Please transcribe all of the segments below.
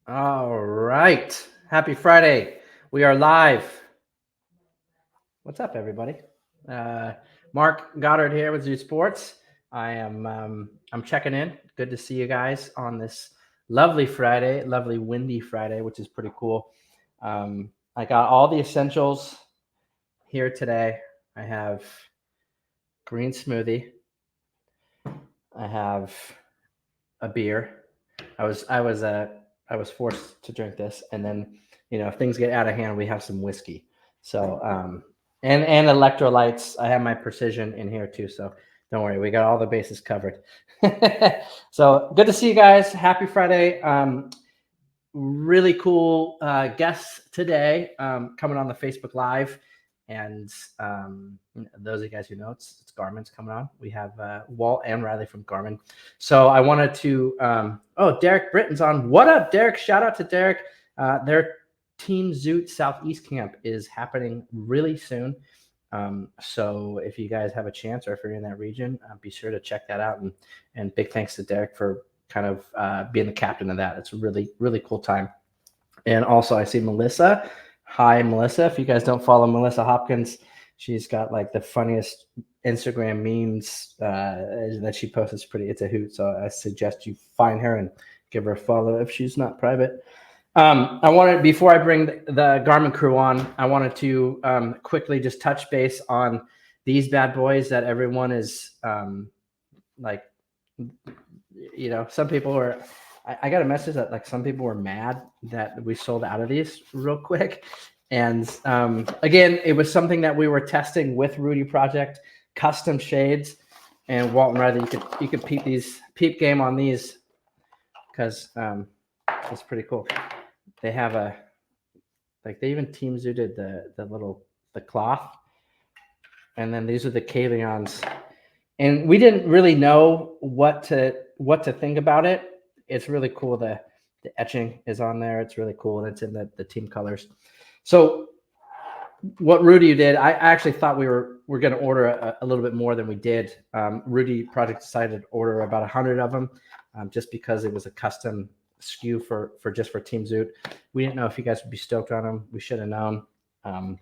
All right. Happy Friday. We are live. What's up, everybody? Uh, Mark Goddard here with Zoot Sports. I'm checking in. Good to see you guys on this lovely Friday, lovely windy Friday, which is pretty cool. I got all the essentials here today. I have green smoothie. I have a beer. I was forced to drink this, and then if things get out of hand, we have some whiskey. So and electrolytes. I have my precision in here too, so don't worry, we got all the bases covered. So good to see you guys. Happy Friday. Really cool guests today coming on the Facebook Live. And those of you guys who know, it's Garmin's coming on. We have Walt and Riley from Garmin. So I wanted to, Derek Britton's on. What up, Derek? Shout out to Derek. Their Team Zoot Southeast Camp is happening really soon. So if you guys have a chance, or if you're in that region, be sure to check that out. And big thanks to Derek for kind of being the captain of that. It's a really, really cool time. And also I see Melissa. Hi, Melissa. If you guys don't follow Melissa Hopkins, she's got like the funniest Instagram memes that she posts. It's a hoot. So I suggest you find her and give her a follow if she's not private. Before I bring the Garmin crew on, I wanted to quickly just touch base on these bad boys that everyone is some people are. I got a message that like some people were mad that we sold out of these real quick. And again, it was something that we were testing with Rudy Project, custom shades. And Walt and Riley, you could peep game on these because it's pretty cool. They have they even Team Zooted the cloth, and then these are the Kalions. And we didn't really know what to think about it. It's really cool. The etching is on there. It's really cool, and it's in the team colors. So what Rudy did, I actually thought we were going to order a little bit more than we did. Rudy Project decided to order about 100 of them, just because it was a custom SKU for Team Zoot. We didn't know if you guys would be stoked on them. We should have known. And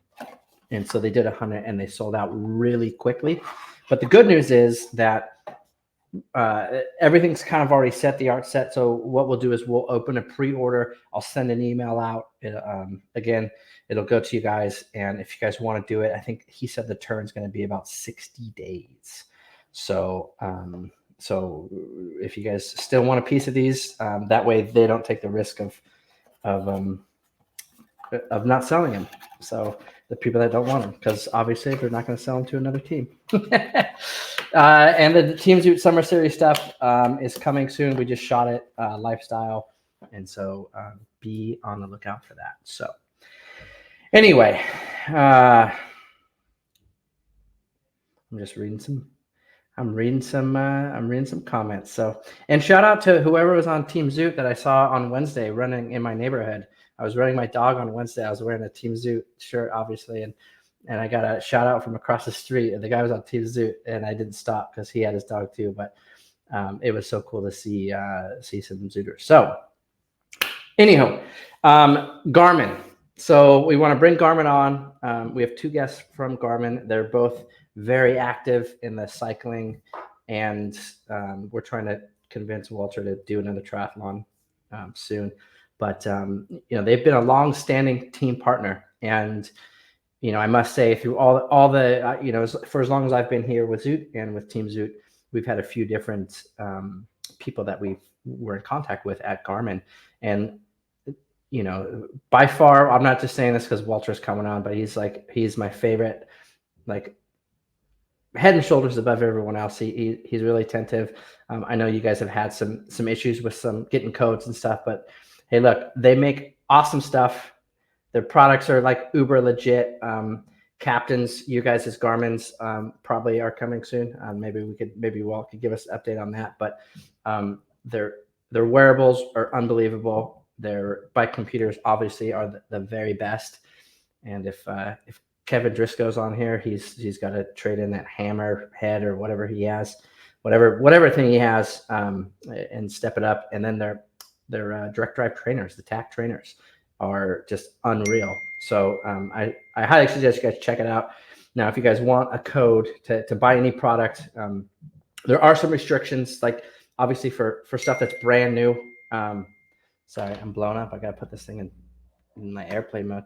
so they did 100, and they sold out really quickly. But the good news is that everything's kind of already set, the art set. So what we'll do is we'll open a pre-order. I'll send an email out. Again, it'll go to you guys. And if you guys want to do it, I think he said the turn's going to be about 60 days. So if you guys still want a piece of these, that way they don't take the risk of not selling them. So the people that don't want them, because obviously they're not going to sell them to another team. And the Team Zoot Summer Series stuff is coming soon. We just shot it, lifestyle. And so be on the lookout for that. So anyway, I'm reading some comments. So, and shout out to whoever was on Team Zoot that I saw on Wednesday running in my neighborhood. I was running my dog on Wednesday. I was wearing a Team Zoot shirt, obviously, and I got a shout out from across the street. And the guy was on Team Zoot, and I didn't stop because he had his dog too. But it was so cool to see some Zooters. So, anyhow, Garmin. So we want to bring Garmin on. We have two guests from Garmin. They're both very active in the cycling, and we're trying to convince Walter to do another triathlon soon. But they've been a long-standing team partner, and I must say through all the for as long as I've been here with Zoot and with Team Zoot, we've had a few different people that we were in contact with at Garmin, and by far, I'm not just saying this because Walter's coming on, but he's my favorite, like head and shoulders above everyone else. He's really attentive. I know you guys have had some issues with some getting codes and stuff, but hey, look, they make awesome stuff. Their products are like uber legit. Captains, you guys as Garmin's probably are coming soon. Maybe Walt could give us an update on that. But their wearables are unbelievable. Their bike computers obviously are the very best. And if Kevin Driscoll's on here, he's got to trade in that hammer head or whatever he has, whatever thing he has, and step it up. And then Their direct drive trainers, the TAC trainers, are just unreal. So I highly suggest you guys check it out. Now, if you guys want a code to buy any product, there are some restrictions, like obviously for stuff that's brand new. Sorry, I'm blown up. I got to put this thing in my airplane mode.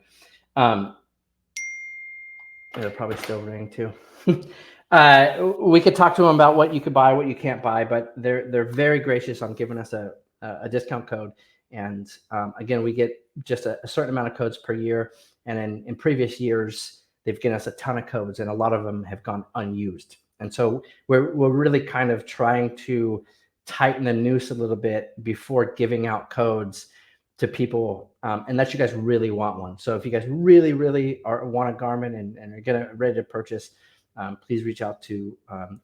It'll probably still ring too. We could talk to them about what you could buy, what you can't buy, but they're very gracious on giving us a discount code. And again, we get just a certain amount of codes per year. And in previous years, they've given us a ton of codes, and a lot of them have gone unused. And so we're really kind of trying to tighten the noose a little bit before giving out codes to people, unless you guys really want one. So if you guys really want a Garmin and are ready to purchase, please reach out to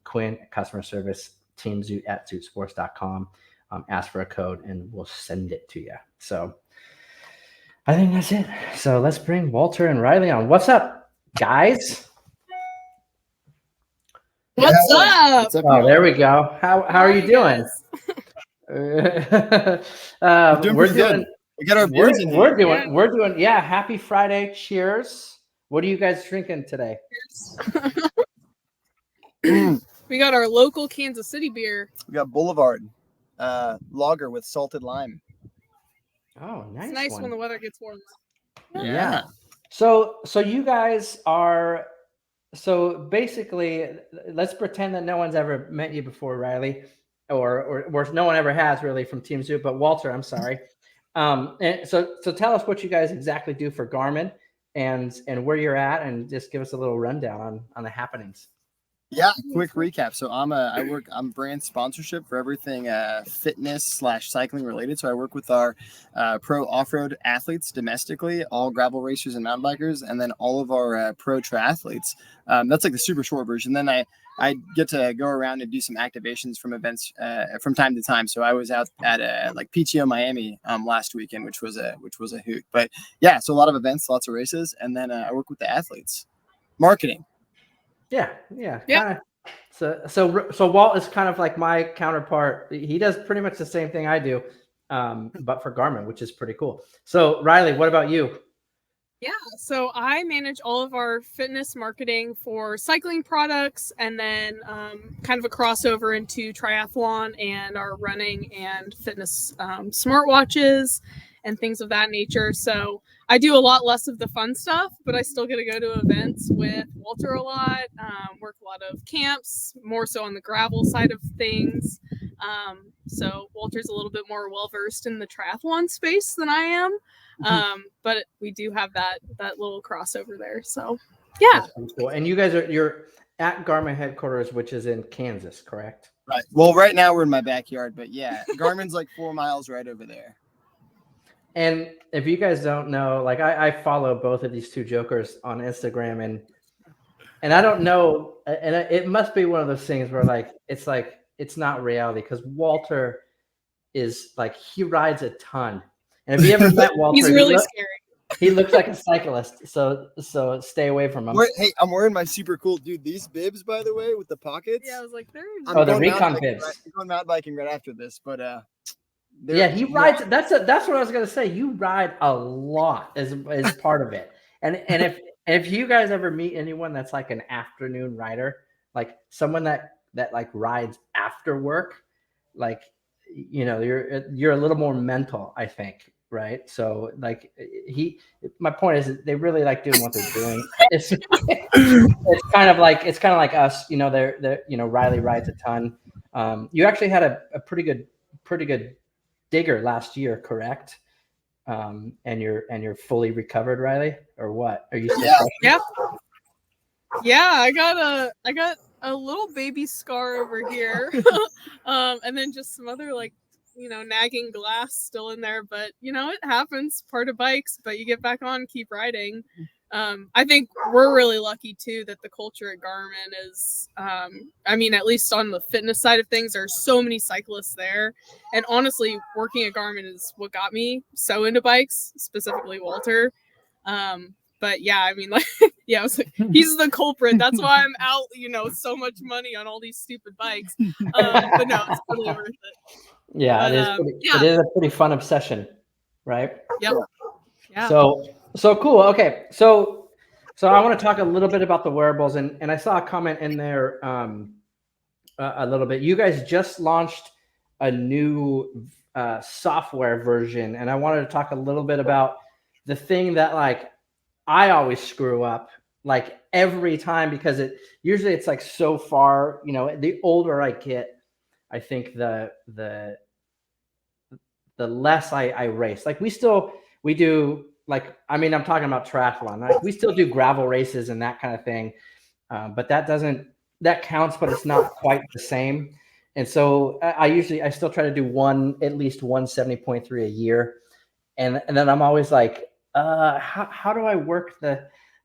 Quinn at customer service, Team Zoot at zootsports.com. Ask for a code and we'll send it to you. So I think that's it. So let's bring Walter and Riley on. What's up, guys? What's up? Oh, there we go. How are you doing? We're doing good. We got our beers in here. We're doing. Yeah. Happy Friday. Cheers. What are you guys drinking today? We got our local Kansas City beer. We got Boulevard lager with salted lime. Oh, nice. It's nice when the weather gets warm. Yeah. So you guys are. So basically, let's pretend that no one's ever met you before, Riley, or no one ever has really from Team Zoot. But Walter, I'm sorry. And so tell us what you guys exactly do for Garmin and where you're at, and just give us a little rundown on the happenings. Yeah, quick recap. So I'm brand sponsorship for everything fitness/cycling related. So I work with our pro off-road athletes domestically, all gravel racers and mountain bikers, and then all of our pro triathletes. That's like the super short version. Then I get to go around and do some activations from events from time to time. So I was out at like PTO Miami last weekend, which was a hoot. But yeah, so a lot of events, lots of races, and then I work with the athletes, marketing. Yeah. So Walt is kind of like my counterpart. He does pretty much the same thing I do, but for Garmin, which is pretty cool. So Riley, what about you? Yeah, so I manage all of our fitness marketing for cycling products, and then kind of a crossover into triathlon and our running and fitness smartwatches and things of that nature. So I do a lot less of the fun stuff, but I still get to go to events with Walter a lot, work a lot of camps, more so on the gravel side of things. So Walter's a little bit more well-versed in the triathlon space than I am. But we do have that little crossover there. So yeah. Cool. And you guys you're at Garmin headquarters, which is in Kansas, correct? Right. Well, right now we're in my backyard, but yeah, Garmin's like 4 miles right over there. And if you guys don't know, like I follow both of these two jokers on Instagram, and I don't know, and it must be one of those things where it's not reality, because Walter is like, he rides a ton. And if you ever met Walter, he's really scary. He looks like a cyclist, so stay away from him. Hey, I'm wearing my super cool, dude. These bibs, by the way, with the pockets. Yeah, I was like, the recon bibs. I'm going mountain biking right after this, but yeah, he rides. That's what I was gonna say. You ride a lot as part of it. And if you guys ever meet anyone that's like an afternoon rider, like someone that like rides after work, like, you know, you're a little more mental, I think, right? So like my point is that they really like doing what they're doing. It's kind of like us, you know. They're you know, Riley rides a ton. You actually had a pretty good digger last year, correct? And you're fully recovered, Riley, or what? Are you still Yeah, I got a little baby scar over here. And then just some other, like, you know, nagging glass still in there, but you know, it happens, part of bikes, but you get back on, keep riding. I think we're really lucky too that the culture at Garmin is, I mean, at least on the fitness side of things, there are so many cyclists there. And honestly, working at Garmin is what got me so into bikes, specifically Walter. But yeah, I mean, like, yeah, I was like, he's the culprit. That's why I'm out, you know, so much money on all these stupid bikes. But no, it's totally worth it. Yeah, But, it is. yeah. It is a pretty fun obsession, right? Yep. Yeah. So cool. Okay, so I want to talk a little bit about the wearables, and I saw a comment in there a little bit. You guys just launched a new software version, and I wanted to talk a little bit about the thing that like I always screw up like every time, because it's like so far, the older I get, I think the less I race. Like we do, like, I mean, I'm talking about triathlon. Like we still do gravel races and that kind of thing. But that counts, but it's not quite the same. And so I still try to do at least 170.3 a year. And then I'm always like, how do I work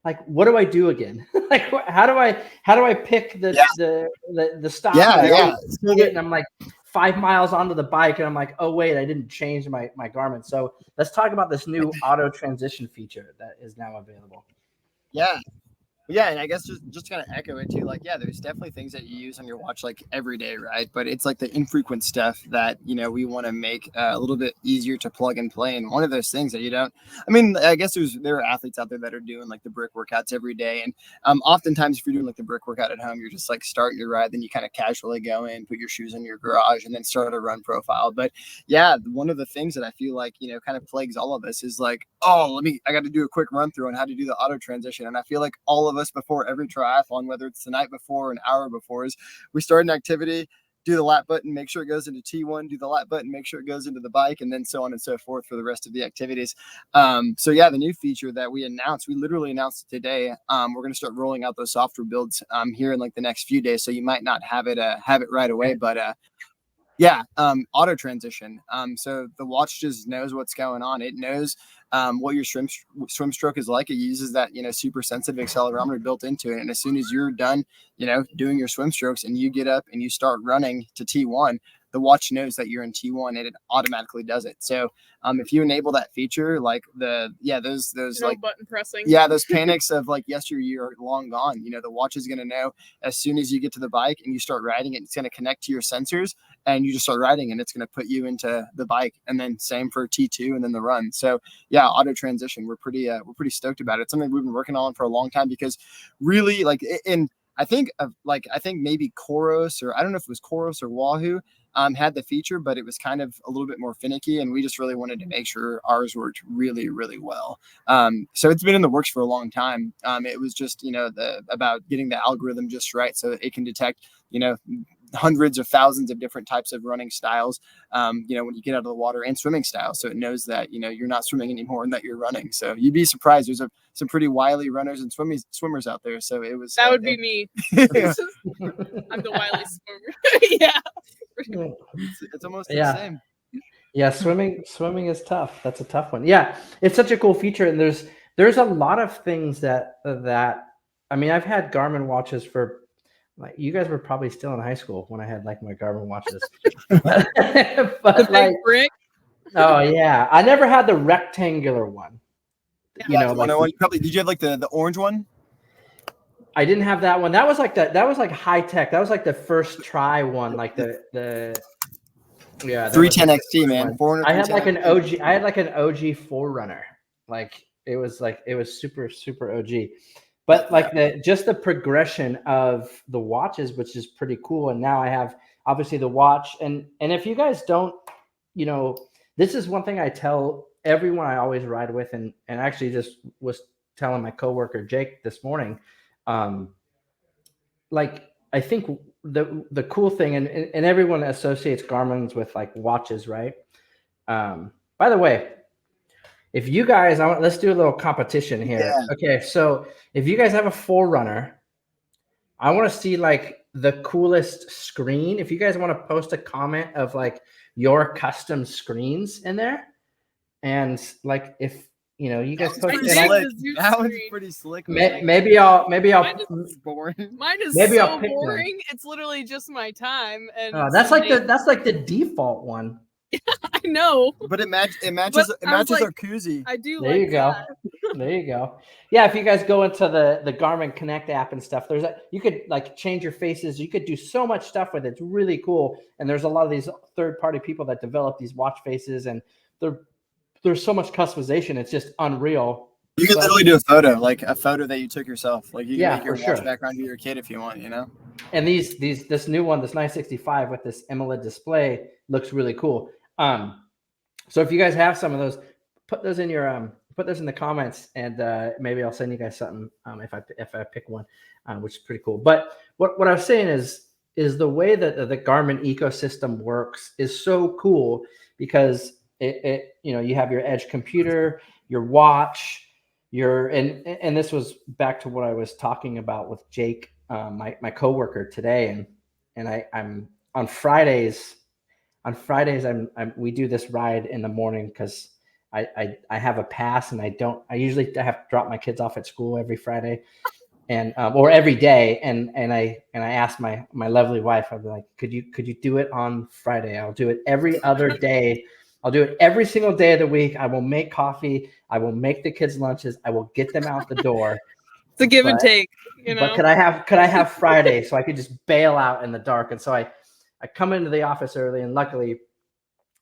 like, what do I do again? Like, how do I pick the stop? Yeah. And I'm like 5 miles onto the bike and I'm like, oh wait, I didn't change my Garmin. So let's talk about this new auto transition feature that is now available. Yeah, and I guess just to kind of echo it too, like, yeah, there's definitely things that you use on your watch like every day, right? But it's like the infrequent stuff that, we want to make a little bit easier to plug and play. And one of those things that I guess there are athletes out there that are doing like the brick workouts every day. And oftentimes if you're doing like the brick workout at home, you're just like starting your ride, then you kind of casually go in, put your shoes in your garage and then start a run profile. But yeah, one of the things that I feel like, kind of plagues all of us is like, I got to do a quick run through on how to do the auto transition. And I feel like all of us before every triathlon, whether it's the night before or an hour before, is we start an activity, do the lap button, make sure it goes into T1, do the lap button, make sure it goes into the bike, and then so on and so forth for the rest of the activities. So yeah, the new feature that we literally announced it today. We're going to start rolling out those software builds here in like the next few days. So you might not have it right away, but auto transition. So the watch just knows what's going on. It knows what your swim stroke is like. It uses that, super sensitive accelerometer built into it. And as soon as you're done, doing your swim strokes and you get up and you start running to T1, the watch knows that you're in T1 and it automatically does it. So if you enable that feature, like those like button pressing, those panics of like yesteryear are long gone. The watch is going to know as soon as you get to the bike and you start riding it, it's going to connect to your sensors and you just start riding and it's going to put you into the bike. And then same for T2 and then the run. So yeah, auto transition. We're pretty stoked about it. It's something we've been working on for a long time because really I think maybe Koros, or I don't know if it was Koros or Wahoo, had the feature, but it was kind of a little bit more finicky, and we just really wanted to make sure ours worked really, really well. So it's been in the works for a long time. It was just, about getting the algorithm just right so that it can detect, hundreds of thousands of different types of running styles, when you get out of the water, and swimming styles. So it knows that, you're not swimming anymore and that you're running. So you'd be surprised. There's some pretty wily runners and swimmers out there. So it was, that would be me. I'm the wily swimmer. Yeah. It's almost the same. Yeah. Swimming is tough. That's a tough one. Yeah. It's such a cool feature. And there's a lot of things that, I mean, I've had Garmin watches for, like, you guys were probably still in high school when I had like my Garmin watches. but like, brick. Oh yeah, I never had the rectangular one. Did you have like the orange one? I didn't have that one. That was like high tech. That was like the first try one, like the 310 XT, man. I had like an OG. I had like an OG Forerunner. Like it was super super OG. But like the progression of the watches, which is pretty cool. And now I have obviously the watch. And if you guys don't, this is one thing I tell everyone I always ride with, and actually just was telling my coworker Jake this morning. Like I think the cool thing, and everyone associates Garmin's with like watches, right? By the way, if you guys, let's do a little competition here. Yeah. Okay, so if you guys have a Forerunner, I want to see like the coolest screen. If you guys want to post a comment of like your custom screens in there, and like if you guys post that one's pretty slick. Maybe I'll. Mine is boring. Mine is so boring. It's literally just my time, and that's like the default one. I know, but it matches our koozie. I do. There you go. There you go. Yeah, if you guys go into the Garmin Connect app and stuff, you could like change your faces. You could do so much stuff with it. It's really cool. And there's a lot of these third-party people that develop these watch faces, and there's so much customization. It's just unreal. You can literally do a photo that you took yourself. Like you can make your watch background to your kid if you want, And this new one, this 965 with this AMOLED display looks really cool. So if you guys have some of those, put those in your put those in the comments, and maybe I'll send you guys something if I pick one, which is pretty cool. But what I was saying is the way that the Garmin ecosystem works is so cool, because it you have your edge computer, your watch, and this was back to what I was talking about with Jake, my coworker today, and I'm on Fridays. We do this ride in the morning because I have a pass, and I usually have to drop my kids off at school every Friday, and or every day, and I asked my lovely wife, I'd be like, could you do it on Friday? I'll do it every other day. I'll do it every single day of the week. I will make coffee. I will make the kids lunches. I will get them out the door. It's a give and take, But could I have Friday so I could just bail out in the dark? And so I come into the office early, and luckily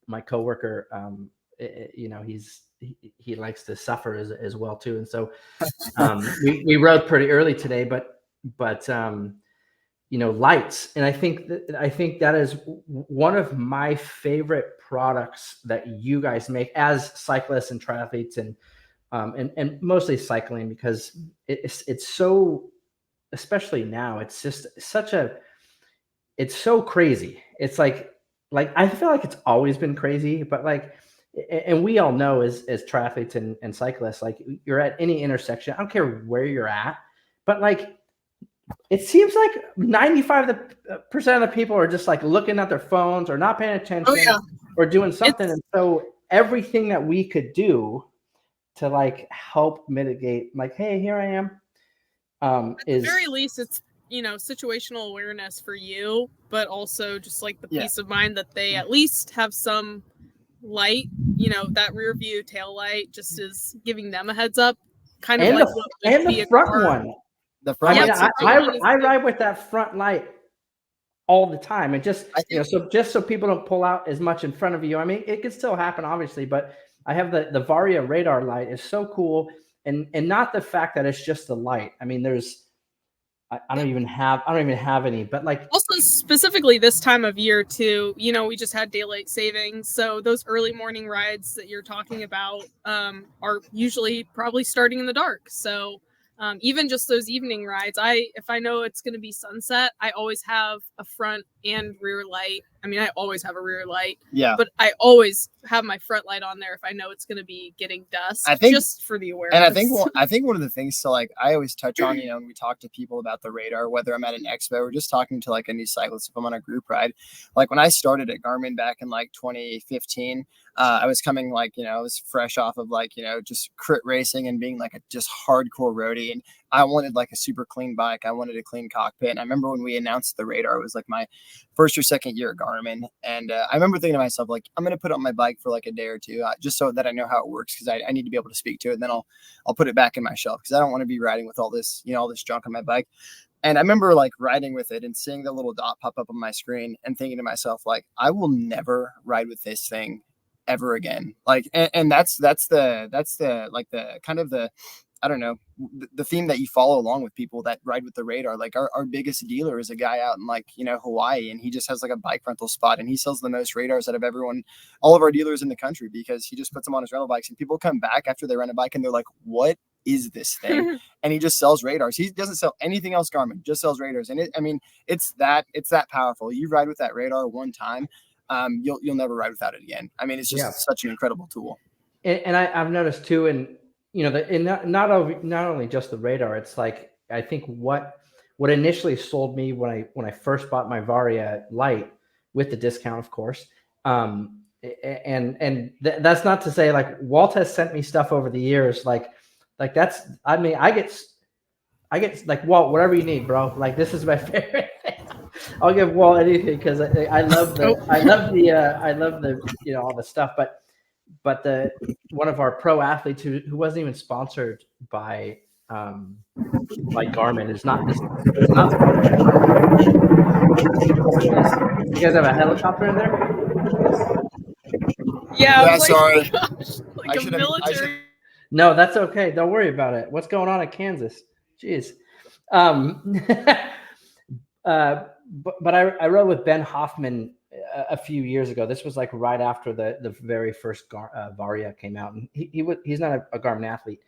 my coworker, he likes to suffer as well too. And so we rode pretty early today, but lights. And I think that is one of my favorite products that you guys make as cyclists and triathletes, and mostly cycling, because it's so, especially now, it's just it's so crazy. It's like I feel like it's always been crazy, but and we all know as triathletes and cyclists, like, you're at any intersection, I don't care where you're at, but it seems like 95% of the people are just looking at their phones or not paying attention or doing something. And so everything that we could do to help mitigate, hey, here I am. At the very least, it's, situational awareness for you, but also just the peace of mind that they at least have some light, that rear view tail light just is giving them a heads up, kind of the front one. The front. I ride with that front light all the time, and just so people don't pull out as much in front of you. I mean, it can still happen, obviously, but I have the Varia radar light is so cool, and not the fact that it's just the light. I mean, I don't even have any, but also specifically this time of year too, we just had daylight savings. So those early morning rides that you're talking about are usually probably starting in the dark. So even just those evening rides, if I know it's going to be sunset, I always have a front and rear light. I mean, I always have a rear light, but I always have my front light on there if I know it's going to be getting dusk, just for the awareness. And I think one of the things to I always touch on, when we talk to people about the radar, whether I'm at an expo or just talking to a new cyclist, if I'm on a group ride, when I started at Garmin back in 2015, I was coming I was fresh off of just crit racing and being a just hardcore roadie, and I wanted a super clean bike. I wanted a clean cockpit. And I remember when we announced the radar, it was my first or second year at Garmin. And I remember thinking to myself, I'm going to put it on my bike for a day or two, just so that I know how it works, because I need to be able to speak to it. And then I'll put it back in my shelf, because I don't want to be riding with all this, all this junk on my bike. And I remember riding with it and seeing the little dot pop up on my screen and thinking to myself, I will never ride with this thing ever again. And that's the kind of the, I don't know, the theme that you follow along with people that ride with the radar. Our biggest dealer is a guy out in Hawaii, and he just has a bike rental spot, and he sells the most radars out of all of our dealers in the country, because he just puts them on his rental bikes, and people come back after they rent a bike and they're like, what is this thing? And he just sells radars. He doesn't sell anything else Garmin, just sells radars. And it's that powerful. You ride with that radar one time, you'll never ride without it again. I mean, it's just such an incredible tool. And I've noticed too, and not only just the radar, it's I think what initially sold me when I first bought my Varia light, with the discount, of course. That's not to say Walt has sent me stuff over the years, that's, I mean, I get Walt, whatever you need, bro. This is my favorite thing. I'll give Walt anything, because I love the all the stuff. But but one of our pro athletes who wasn't even sponsored by Garmin is not sponsored. You guys have a helicopter in there? Yeah, sorry. Gosh, I a should military. No, that's okay. Don't worry about it. What's going on in Kansas? Jeez. But I rode with Ben Hoffman a few years ago. This was like right after the very first Varia came out, and he's not a Garmin athlete.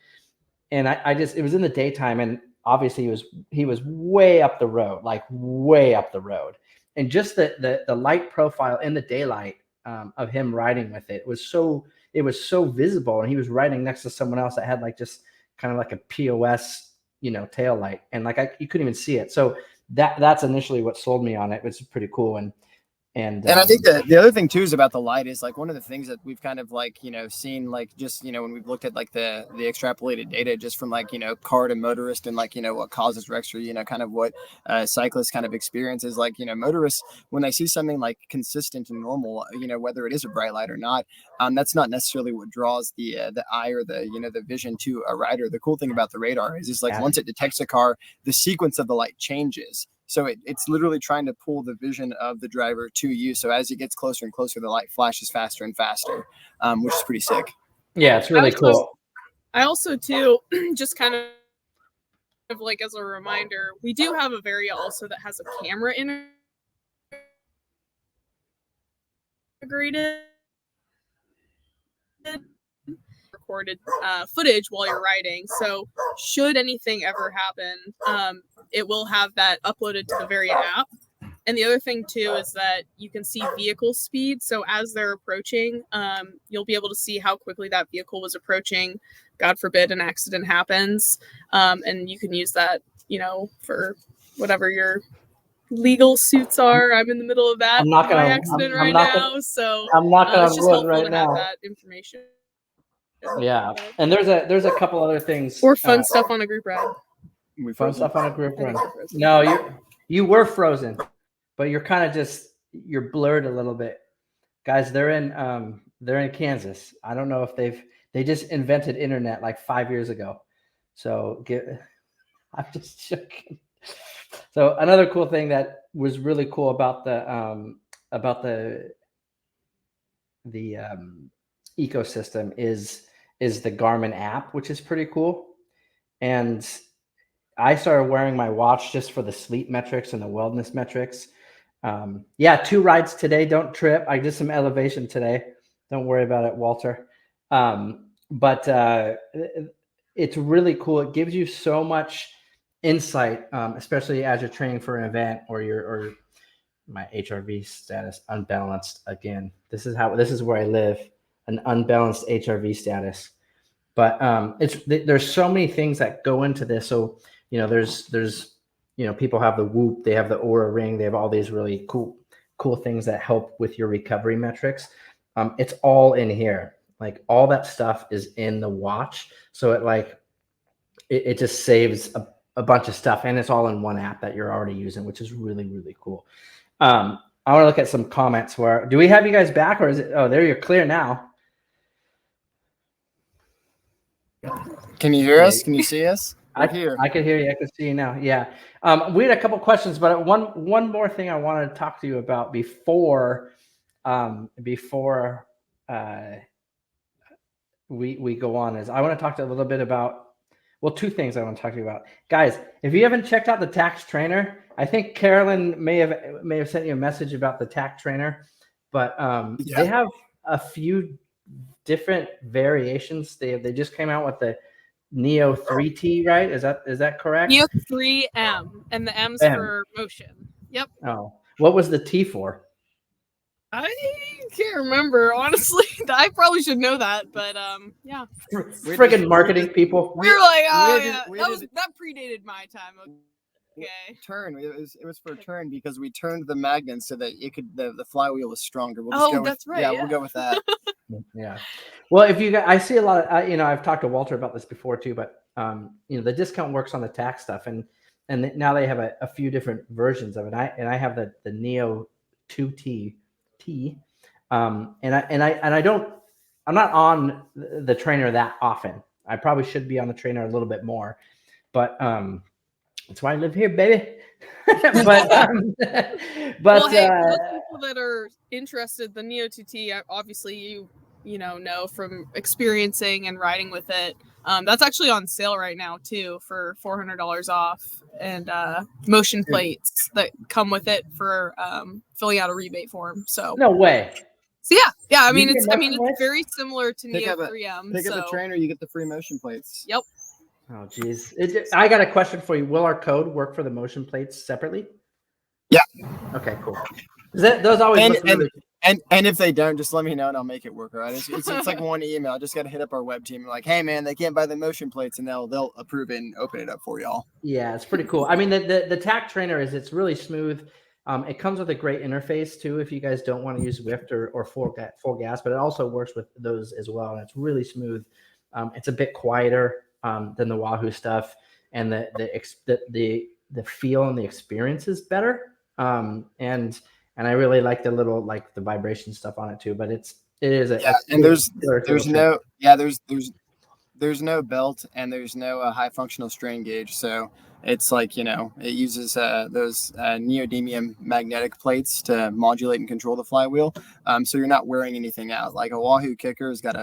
And it was in the daytime, and obviously he was way up the road, like way up the road, and just the light profile in the daylight of him riding with it was so visible, and he was riding next to someone else that had like just kind of like a POS tail light, and like you couldn't even see it. So that's initially what sold me on it. It's pretty cool. And I think that the other thing too is about the light is like one of the things that we've kind of like, seen like just, when we've looked at like the extrapolated data just from like, car to motorist and like, what causes wrecks or, kind of what cyclists kind of experience is like, motorists, when they see something like consistent and normal, whether it is a bright light or not, that's not necessarily what draws the eye or the, the vision to a rider. The cool thing about the radar is like once it detects a car, the sequence of the light changes. So it's literally trying to pull the vision of the driver to you. So as it gets closer and closer, the light flashes faster and faster, which is pretty sick. Yeah, it's really cool. I also, too, just kind of like as a reminder, we do have a Varia also that has a camera integrated. Recorded footage while you're riding, so should anything ever happen, it will have that uploaded to the Varia app. And the other thing too is that you can see vehicle speed, so as they're approaching, you'll be able to see how quickly that vehicle was approaching. God forbid an accident happens, and you can use that for whatever your legal suits are. I'm in the middle of that accident right now, so I'm not gonna it's just helpful right to now. have that information. Yeah, and there's a couple other things or fun stuff on a group ride. Fun stuff on a group ride. No, you were frozen, but you're kind of you're blurred a little bit. Guys, they're in Kansas. I don't know if they just invented internet like 5 years ago. So I'm just joking. So another cool thing that was really cool about the ecosystem is the Garmin app, which is pretty cool. And I started wearing my watch just for the sleep metrics and the wellness metrics. 2 rides today. Don't trip. I did some elevation today. Don't worry about it, Walter. But it's really cool. It gives you so much insight, especially as you're training for an event or my HRV status unbalanced again. This is where I live, an unbalanced HRV status. But there's so many things that go into this. So there's people have the Whoop, they have the Aura Ring, they have all these really cool things that help with your recovery metrics. It's all in here. Like all that stuff is in the watch. So it just saves a bunch of stuff, and it's all in one app that you're already using, which is really, really cool. I want to look at some comments. Do we have you guys back, or is it? Oh, there, you're clear now. Can you hear us? Can you see us? I can hear you. I can see you now. Yeah. We had a couple questions, but one more thing I wanted to talk to you about before we go on is I want to talk a little bit about, well, 2 things I want to talk to you about. Guys, if you haven't checked out the Tax Trainer, I think Carolyn may have sent you a message about the Tax Trainer, but they have a few different variations. They just came out with the Neo 3T, right? Is that correct? Neo 3M, and the M's for motion. Yep. Oh, what was the T for? I can't remember, honestly. I probably should know that, but yeah. Friggin' marketing people. We were like, that predated my time. Okay. Turn. It was for turn because we turned the magnet so that it could the flywheel was stronger. That's right. Yeah, we'll go with that. Yeah. Well, if you guys, I see a lot of I've talked to Walter about this before too, but the discount works on the tax stuff, and now they have a few different versions of it. I have the Neo 2T, and I I'm not on the trainer that often. I probably should be on the trainer a little bit more, but that's why I live here, baby. but well, hey, for those people that are interested, the Neo 2T, obviously you know from experiencing and riding with it. That's actually on sale right now too for $400 off, and motion plates that come with it for filling out a rebate form. So no way. So yeah. I You mean, get it's motion plates? very similar to Neo 3M. Pick up a trainer, you get the free motion plates. Yep. Oh, geez. I got a question for you. Will our code work for the motion plates separately? Yeah. Okay, cool. Those always look really cool. And if they don't, just let me know and I'll make it work. All right. It's like one email. I just got to hit up our web team. Like, hey man, they can't buy the motion plates, and they'll approve it and open it up for y'all. Yeah, it's pretty cool. I mean, the TAC trainer it's really smooth. It comes with a great interface too if you guys don't want to use Swift or full gas, but it also works with those as well, and it's really smooth. It's a bit quieter than the Wahoo stuff, and the feel and the experience is better. And I really like the little the vibration stuff on it too. But it is and there's no belt and there's no high functional strain gauge, so it's like, it uses those neodymium magnetic plates to modulate and control the flywheel. So you're not wearing anything out. Like a Wahoo kicker has got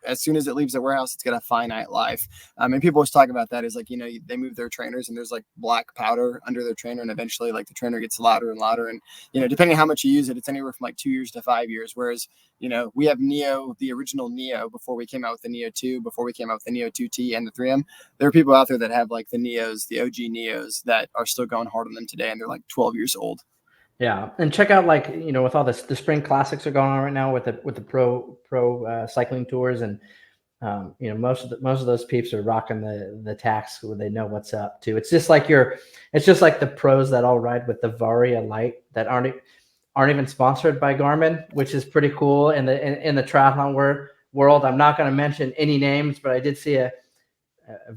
as soon as it leaves the warehouse, it's got a finite life. And people always talk about that is they move their trainers and there's black powder under their trainer, and eventually the trainer gets louder and louder. And, depending on how much you use it, it's anywhere from 2 years to 5 years. Whereas, we have Neo, the original Neo, before we came out with the Neo 2, before we came out with the Neo 2T and the 3M. There are people out there that have the Neos, the OG Neos, that are still going hard on them today, and they're 12 years old. Yeah, and check out with all the spring classics are going on right now with the pro cycling tours, and most of those peeps are rocking the tax where they know what's up too. It's just like the pros that all ride with the Varia Lite that aren't even sponsored by Garmin, which is pretty cool. In the triathlon world, I'm not going to mention any names, but I did see a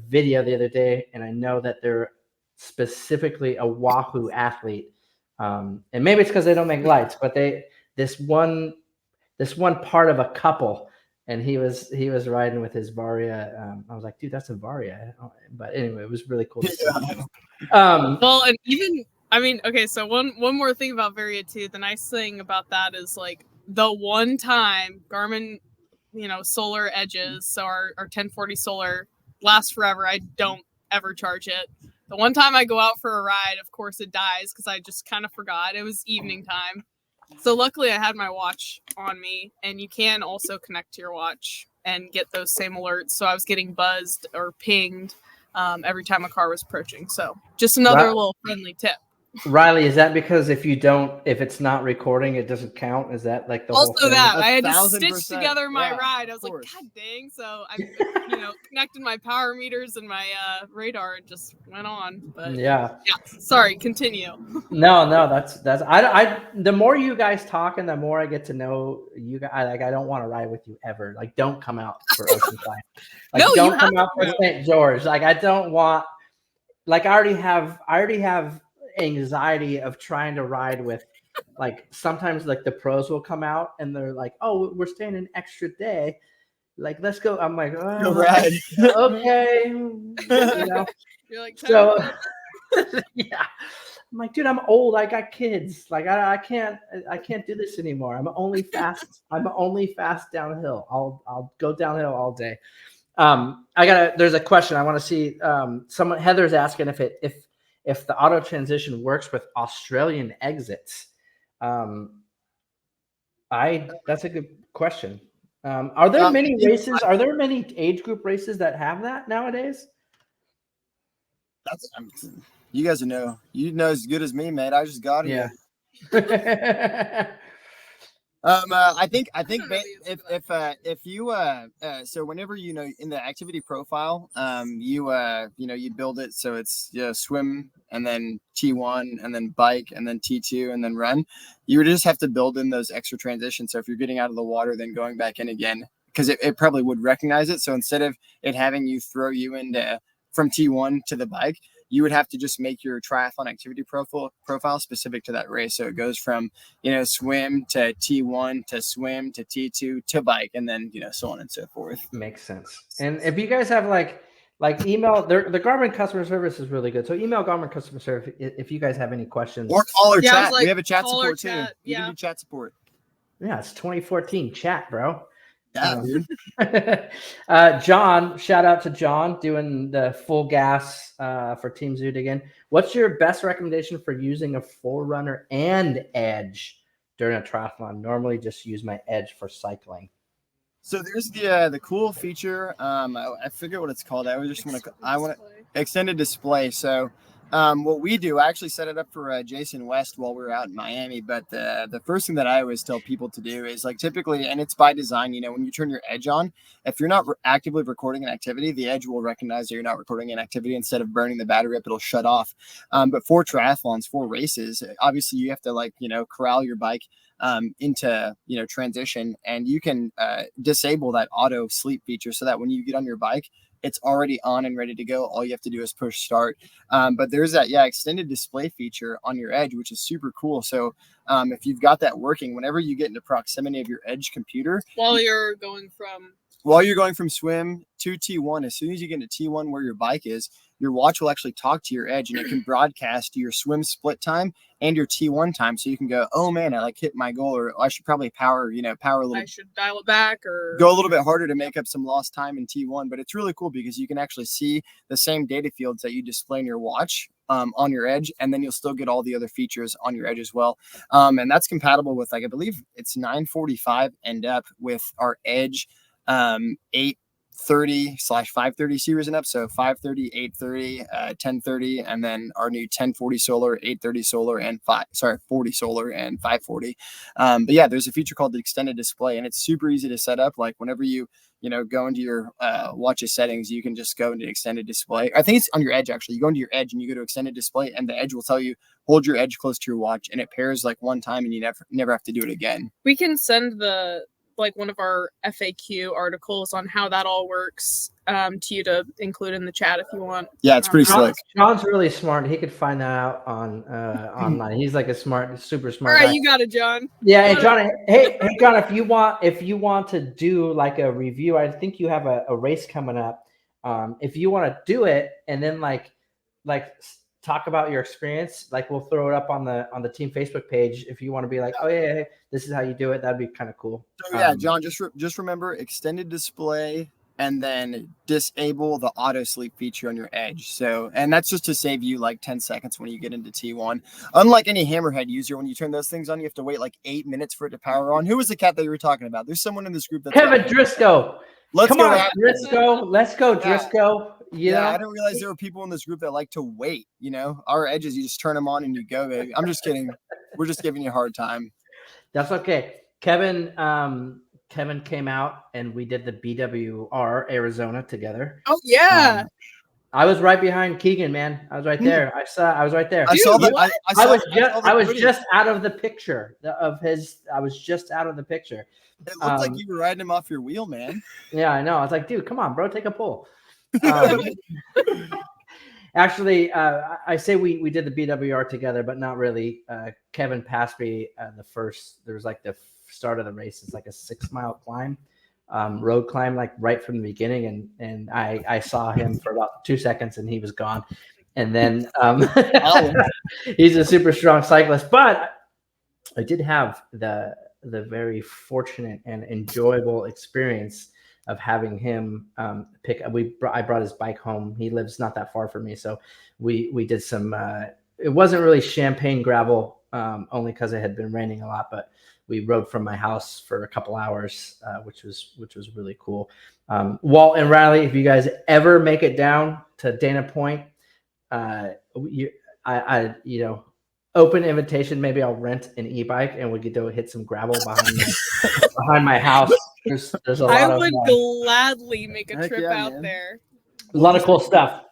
video the other day, and I know that they're specifically a Wahoo athlete. And maybe it's because they don't make lights, but this one part of a couple, and he was riding with his Varia. I was like, dude, that's a Varia. But anyway, it was really cool to see. Well, and even okay, so one more thing about Varia too. The nice thing about that is the one time Garmin, solar edges, so our 1040 solar lasts forever. I don't ever charge it. The one time I go out for a ride, of course it dies because I just kind of forgot. It was evening time. So luckily I had my watch on me, and you can also connect to your watch and get those same alerts. So I was getting buzzed or pinged every time a car was approaching. So just another little friendly tip. Riley, is that because if it's not recording, it doesn't count? Is that the whole thing? That I had to stitch together my ride. I was like, God dang! So I, connected my power meters and my radar and just went on. But yeah. Sorry, continue. No, that's I. The more you guys talk, and the more I get to know you guys, I don't want to ride with you ever. Don't come out for Oceanside. Don't come out for St. George. I don't want. I already have anxiety of trying to ride with sometimes the pros will come out and they're like, oh, we're staying an extra day, let's go. I'm like, oh, ride. Okay. You're like, so yeah, I'm like, dude, I'm old, I got kids, I can't do this anymore. I'm only fast downhill. I'll go downhill all day. There's a question I want to see. Heather's asking if the auto transition works with Australian exits. That's a good question. Are there many races? Are there many age group races that have that nowadays? You guys know as good as me, man. I just got here. I think if you so whenever in the activity profile, you build it so it's swim and then T1 and then bike and then T2 and then run. You would just have to build in those extra transitions. So if you're getting out of the water, then going back in again, because it probably would recognize it. So instead of it having you throw you into from T1 to the bike, you would have to just make your triathlon activity profile specific to that race. So it goes from, swim to T1 to swim to T2 to bike, and then, so on and so forth. Makes sense. And if you guys have like email, the Garmin customer service is really good. So email Garmin customer service if you guys have any questions. Or call or chat. Like, we have a chat support too. You Yeah. can do chat support. Yeah, it's 2014 chat, bro. Yeah, dude. John, shout out to John doing the full gas for Team Zoot again. What's your best recommendation for using a Forerunner and Edge during a triathlon? Normally just use my Edge for cycling. So there's the cool feature. I forget what it's called. I want extended display. So what we do, I actually set it up for Jason West while we were out in Miami. But the first thing that I always tell people to do is like typically, and it's by design, when you turn your Edge on, if you're not actively recording an activity, the Edge will recognize that you're not recording an activity. Instead of burning the battery up, it'll shut off. But for triathlons, for races, obviously you have to corral your bike into transition, and you can disable that auto sleep feature so that when you get on your bike, it's already on and ready to go. All you have to do is push start. But there's that extended display feature on your Edge, which is super cool. So if you've got that working, whenever you get into proximity of your Edge computer, while you're going from swim to T1, as soon as you get into T1 where your bike is, your watch will actually talk to your Edge, and it can broadcast your swim split time and your T1 time. So you can go, oh man, I hit my goal, or I should probably power a little. I should dial it back or go a little bit harder to make up some lost time in T1. But it's really cool because you can actually see the same data fields that you display in your watch on your Edge, and then you'll still get all the other features on your Edge as well. And that's compatible with I believe it's 945 end up with our Edge 830/530 series and up. So 530, 830, 1030, and then our new 1040 solar, 830 solar, and 40 solar and 540. But yeah, there's a feature called the extended display, and it's super easy to set up. Like whenever you go into your watch's settings, you can just go into extended display. I think it's on your Edge actually. You go into your Edge and you go to extended display, and the Edge will tell you hold your Edge close to your watch, and it pairs one time, and you never have to do it again. We can send one of our FAQ articles on how that all works to you to include in the chat if you want. Yeah, it's pretty slick. John's really smart. He could find that out on online. He's like a super smart. All right, guy. you got it, John. Yeah, and John. Hey, John, if you want to do a review, I think you have a race coming up. If you want to do it and then talk about your experience, we'll throw it up on the team Facebook page. If you want to be oh yeah, this is how you do it, that'd be kind of cool. So yeah, John, just remember extended display and then disable the auto sleep feature on your Edge. So, and that's just to save you 10 seconds when you get into T1. Unlike any hammerhead user, when you turn those things on, you have to wait 8 minutes for it to power on. Who was the cat that you were talking about? There's someone in this group that's Kevin Driscoll. Come on, Driscoll. Let's go, Driscoll. Yeah, I didn't realize there were people in this group that like to wait. Our Edges, you just turn them on and you go, baby. I'm just kidding. We're just giving you a hard time. That's okay. Kevin came out and we did the BWR Arizona together. Oh yeah. I was right behind Keegan, man. I was right there. I was right there. I saw that. I was just out of the picture of his. I was just out of the picture. It looked like you were riding him off your wheel, man. Yeah, I know. I was like, dude, come on, bro, take a pull. Actually, I say we did the BWR together, but not really. Kevin passed me there was the start of the race. It's a 6-mile climb, road climb, right from the beginning. And I saw him for about 2 seconds and he was gone. And then he's a super strong cyclist, but I did have the very fortunate and enjoyable experience of having him I brought his bike home. He lives not that far from me. So we did some, it wasn't really champagne gravel, only because it had been raining a lot, but we rode from my house for a couple hours, which was really cool. Walt and Riley, if you guys ever make it down to Dana Point, open invitation. Maybe I'll rent an e-bike and we could go hit some gravel behind my house. There's a lot I would gladly make a trip out man. there. A lot of cool stuff.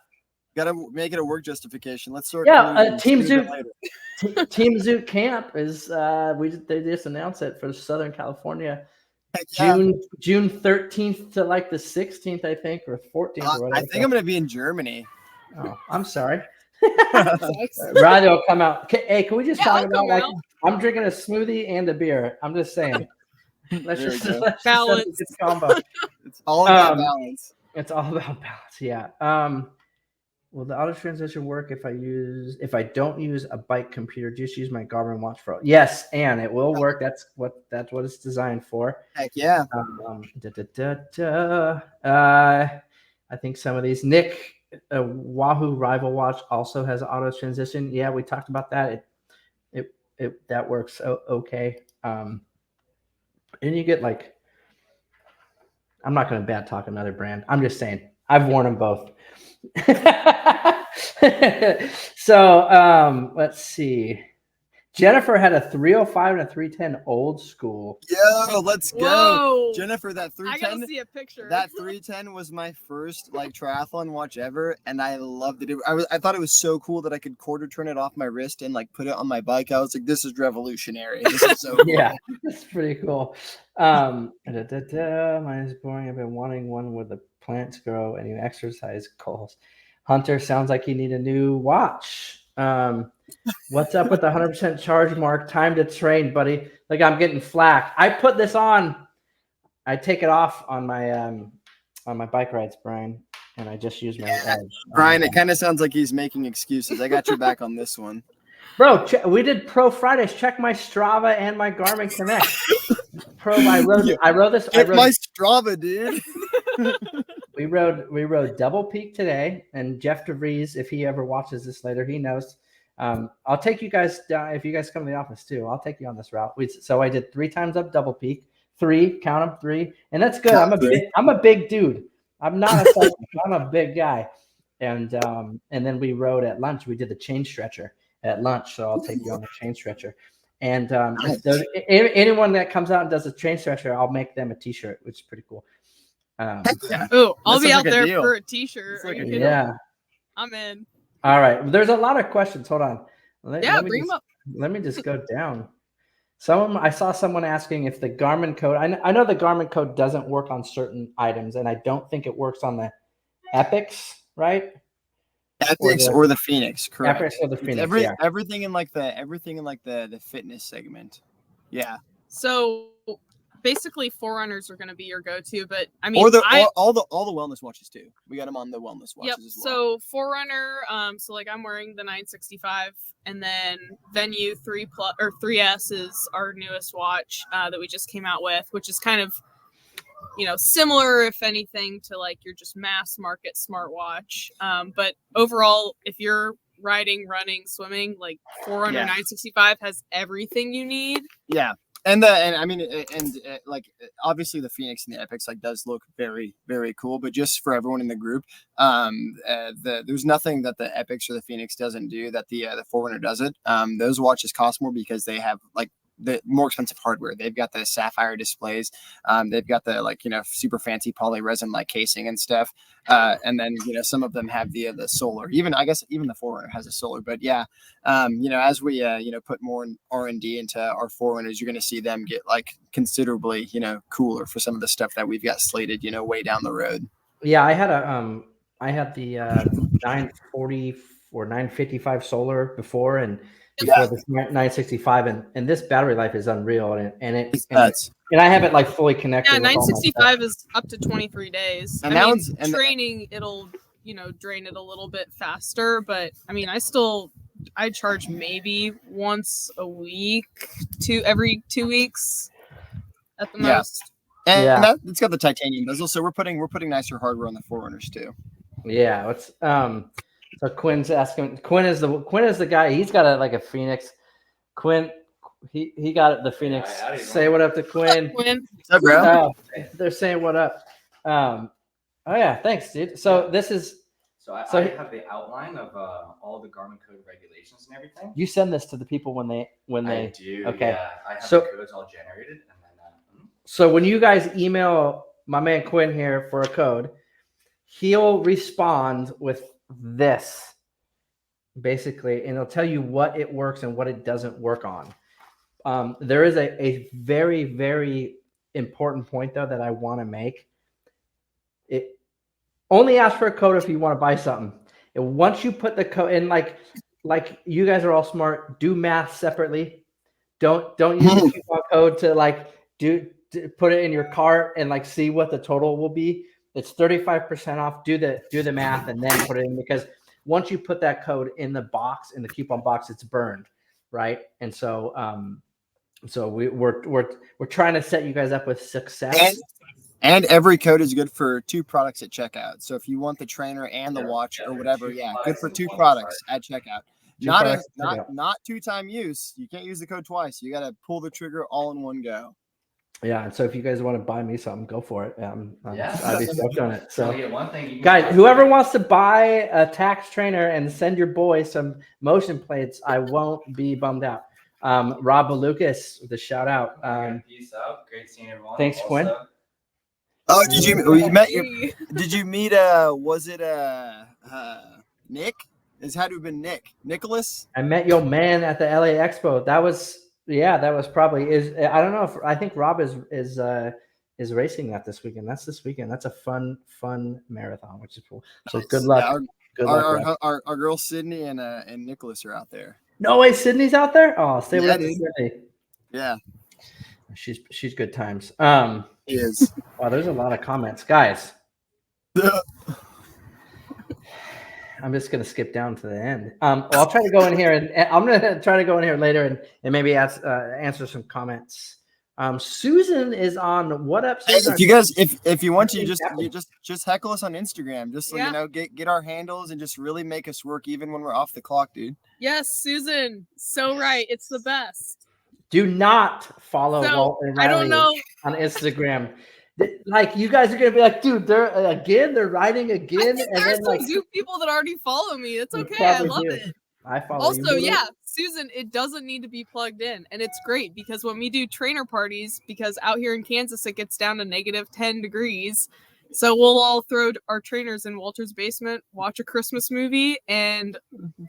Got to make it a work justification. Let's sort. Team Zoot. Team Zoot Camp is they just announced it for Southern California, June 13th to the 16th, I think, or 14th. Or whatever. I think I'm going to be in Germany. Oh, I'm sorry. Riley will come out. Hey, can we just talk I'll about come like out. I'm drinking a smoothie and a beer. I'm just saying. Let's There just we go. let's just have a Balance. good combo. It's all about Um, balance. It's all about balance. Yeah. Will the auto transition work if I don't use a bike computer? Just use my Garmin watch for yes, and it will work. That's what it's designed for. Heck yeah. I think some of these. Nick, Wahoo Rival Watch also has auto transition. Yeah, we talked about that. It that works okay. And you get like, I'm not going to bad talk another brand. I'm just saying I've worn them both. So let's see. Jennifer had a 305 and a 310 old school. Yo, let's go. Whoa. Jennifer, that I gotta 310. see a picture. That 310 was my first like triathlon watch ever, and I loved it. I thought it was so cool that I could quarter turn it off my wrist and like put it on my bike. I was like, this is revolutionary. This is so cool. Yeah, that's pretty cool. Mine is boring. I've been wanting one where the plants grow and you exercise goals. Hunter, sounds like you need a new watch. What's up with the 100% charge mark? Time to train, buddy. Like I'm getting flack. I put this on. I take it off on my bike rides, Brian, and I just use my edge. Brian, it kind of sounds like he's making excuses. I got your back on this one. Bro, we did Pro Fridays. Check my Strava and my Garmin Connect. I rode this. My Strava, dude. We rode Double Peak today, and Jeff DeVries, if he ever watches this later, he knows. I'll take you guys down if you guys come to the office too. I'll take you on this route. So I did 3 times up Double Peak, 3, count them 3, and that's good. I'm a big dude. I'm not a cyclist. I'm a big guy. And then we rode at lunch. We did the chain stretcher at lunch, so I'll take you on the chain stretcher. And if there's anyone that comes out and does a chain stretcher, I'll make them a T-shirt, which is pretty cool. Oh, I'll be out there for a T-shirt. Yeah, I'm in. All right. There's a lot of questions. Hold on. Bring them up. Let me just go down. I saw someone asking if the Garmin code. I know the Garmin code doesn't work on certain items, and I don't think it works on the Epics, right? Epics or the Phoenix, correct? Epics or the Phoenix. Everything in the fitness segment. Yeah. So basically, Forerunners are going to be your go-to, but I mean, all the wellness watches too. We got them on the wellness watches as well. So Forerunner, so like I'm wearing the 965, and then Venue 3S is our newest watch that we just came out with, which is kind of, similar, if anything, to like your just mass market smartwatch. But overall, if you're riding, running, swimming, like Forerunner 965 has everything you need. Yeah. And obviously the Phoenix and the Epics does look very, very cool, but just for everyone in the group, there's nothing that the Epics or the Phoenix doesn't do that the Forerunner doesn't. Those watches cost more because they have the more expensive hardware. They've got the sapphire displays. They've got the super fancy poly resin casing and stuff. And then some of them have the solar. Even the Forerunner has a solar. But yeah, as we put more R&D into our Forerunners, you're going to see them get considerably cooler for some of the stuff that we've got slated way down the road. Yeah, I had the 940 or 955 solar before, and before this 965, and this battery life is unreal, and I have it fully connected. Yeah, 965 is up to 23 days. And training, it'll drain it a little bit faster, but I mean, I charge maybe once a week to every 2 weeks at the most. And it's got the titanium bezel, so we're putting nicer hardware on the Forerunners too. Yeah, so Quinn's asking. Quinn is the guy. He's got a Phoenix. Quinn, he got the Phoenix. Say what up to Quinn. Quinn. What's up, bro? They're saying what up. Oh yeah, thanks, dude. So this is. So I have the outline of all the Garmin code regulations and everything. You send this to the people when they. I do. Okay. Yeah, I have the codes all generated, and then. So when you guys email my man Quinn here for a code, he'll respond with this basically, and it'll tell you what it works and what it doesn't work on. There is a very, very important point though that I want to make. It only ask for a code if you want to buy something. Once you put the code in, like you guys are all smart, do math separately. Don't use the coupon code to put it in your cart and like see what the total will be. It's 35% off. Do the math and then put it in, because once you put that code in the box, in the coupon box, it's burned, right? And so we're trying to set you guys up with success. And every code is good for 2 products at checkout. So if you want the trainer and the watch or whatever, good for 2 products at checkout. Not 2-time use. You can't use the code twice. You got to pull the trigger all in one go. Yeah, and so if you guys want to buy me something, go for it. Yeah. I'd be stoked on it. So, one thing guys, whoever wants to buy a tax trainer and send your boy some motion plates, I won't be bummed out. Rob Lucas, the shout out. Peace out. Great seeing everyone. Thanks, Quinn. Oh, did you meet was it Nick? It had to have been Nicholas. I met your man at the LA Expo. That was probably I don't know I think Rob is racing that this weekend. That's this weekend. That's a fun marathon, which is cool. So good luck. Yeah, our girl Sydney and Nicholas are out there. No way, Sydney's out there. Oh, stay with Sydney. Yeah, she's good times. She is. Wow, there's a lot of comments, guys. I'm just gonna skip down to the end. I'll try to go in here and I'm gonna try to go in here later and maybe answer some comments. Susan is on What Up? Susan, if you guys, if you want to, just heckle us on Instagram. Just so get our handles and just really make us work even when we're off the clock, dude. Yes, Susan, so right. It's the best. Do not follow Walt and Riley I don't know on Instagram. Like, you guys are gonna be like, dude, they're riding again. I think there are some Zoot people that already follow me. It's okay. I love it. I follow. Also, Susan, it doesn't need to be plugged in, and it's great because when we do trainer parties, because out here in Kansas it gets down to -10 degrees, so we'll all throw our trainers in Walter's basement, watch a Christmas movie, and